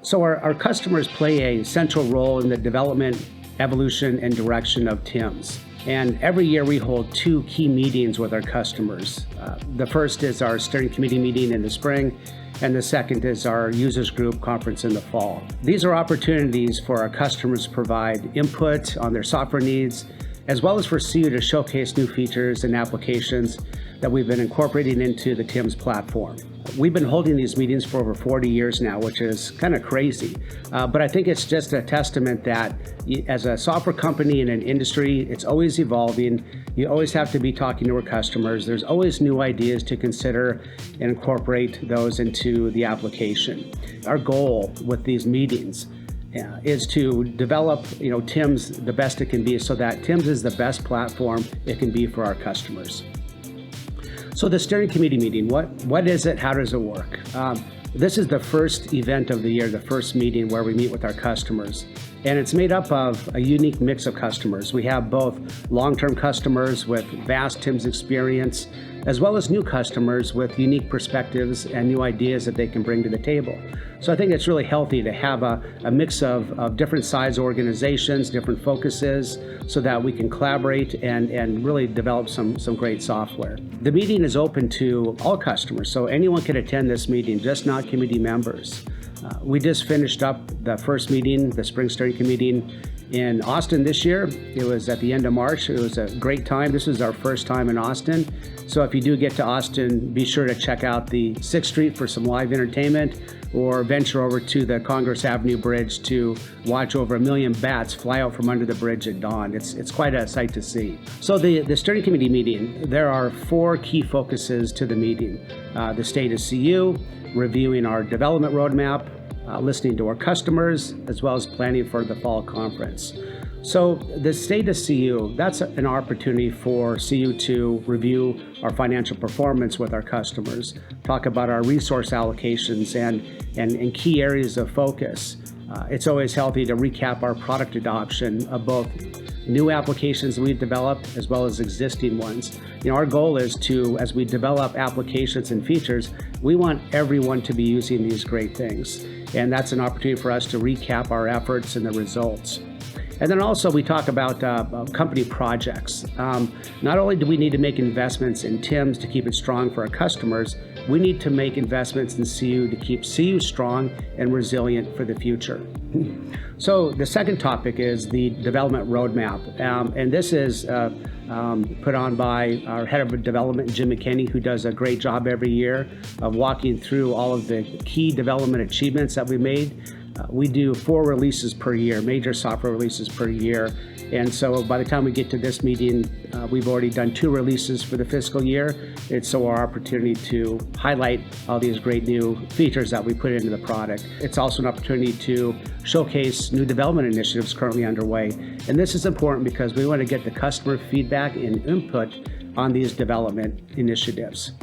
So our customers play a central role in the development, evolution, and direction of TIMS. And every year we hold two key meetings with our customers. The first is our steering committee meeting in the spring, and the second is our users group conference in the fall. These are opportunities for our customers to provide input on their software needs, as well as for CU to showcase new features and applications that we've been incorporating into the TIMS platform. We've been holding these meetings for over 40 years now, which is kind of crazy. But I think it's just a testament that as a software company in an industry, it's always evolving. You always have to be talking to our customers. There's always new ideas to consider and incorporate those into the application. Our goal with these meetings is to develop, TIMS the best it can be, so that TIMS is the best platform it can be for our customers. So the steering committee meeting, what is it? How does it work? This is the first event of the year, the first meeting where we meet with our customers. And it's made up of a unique mix of customers. We have both long-term customers with vast TIMS experience, as well as new customers with unique perspectives and new ideas that they can bring to the table. So I think it's really healthy to have a mix of different size organizations, different focuses, so that we can collaborate and really develop some great software. The meeting is open to all customers, so anyone can attend this meeting, just not committee members. We just finished up the first meeting, the Spring Steering Committee meeting in Austin this year. It was at the end of March. It was a great time. This was our first time in Austin. So if you do get to Austin, be sure to check out the 6th Street for some live entertainment, or venture over to the Congress Avenue Bridge to watch over 1 million bats fly out from under the bridge at dawn. It's quite a sight to see. So the Steering Committee meeting, there are 4 key focuses to the meeting. The state of CU, reviewing our development roadmap, listening to our customers, as well as planning for the fall conference. So the state of CU, that's an opportunity for CU to review our financial performance with our customers, talk about our resource allocations and key areas of focus. It's always healthy to recap our product adoption of both new applications we've developed as well as existing ones. Our goal is to, as we develop applications and features, we want everyone to be using these great things. And that's an opportunity for us to recap our efforts and the results. And then also we talk about company projects. Not only do we need to make investments in TIMS to keep it strong for our customers, we need to make investments in CU to keep CU strong and resilient for the future. So the second topic is the development roadmap. And this is put on by our head of development, Jim McKinney, who does a great job every year of walking through all of the key development achievements that we made. We do 4 releases per year, major software releases per year. And so by the time we get to this meeting, we've already done 2 releases for the fiscal year. It's so our opportunity to highlight all these great new features that we put into the product. It's also an opportunity to showcase new development initiatives currently underway. And this is important because we want to get the customer feedback and input on these development initiatives.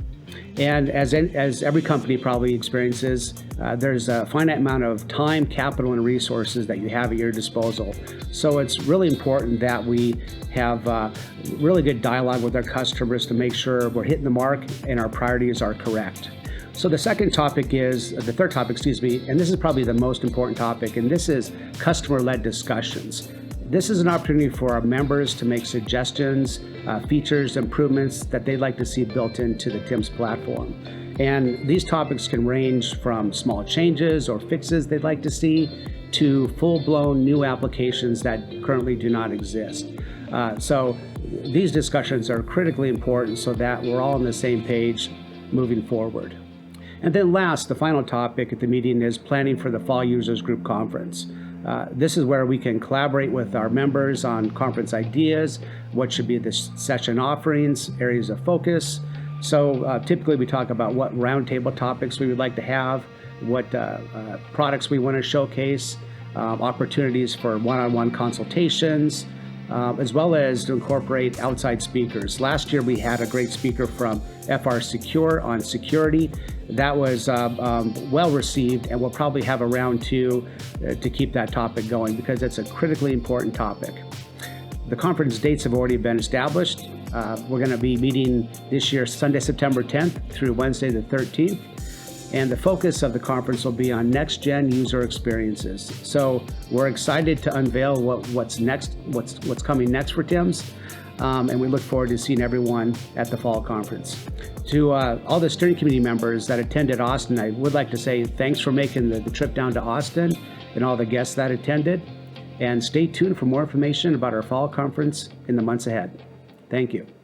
And as every company probably experiences, there's a finite amount of time, capital, and resources that you have at your disposal. So it's really important that we have really good dialogue with our customers to make sure we're hitting the mark and our priorities are correct. So the third topic, and this is probably the most important topic, and this is customer-led discussions. This is an opportunity for our members to make suggestions, features, improvements that they'd like to see built into the TIMS platform. And these topics can range from small changes or fixes they'd like to see to full-blown new applications that currently do not exist. So these discussions are critically important so that we're all on the same page moving forward. And then last, the final topic at the meeting is planning for the Fall Users Group Conference. This is where we can collaborate with our members on conference ideas, what should be the session offerings, areas of focus. So typically we talk about what roundtable topics we would like to have, what products we want to showcase, opportunities for one-on-one consultations, as well as to incorporate outside speakers. Last year we had a great speaker from FR Secure on security. That was well received, and we'll probably have a round 2 to keep that topic going because it's a critically important topic. The conference dates have already been established. We're going to be meeting this year Sunday, September 10th through Wednesday the 13th. And the focus of the conference will be on next-gen user experiences. So we're excited to unveil what's next, what's coming next for TIMS, and we look forward to seeing everyone at the fall conference. To all the steering committee members that attended Austin, I would like to say thanks for making the trip down to Austin and all the guests that attended. And stay tuned for more information about our fall conference in the months ahead. Thank you.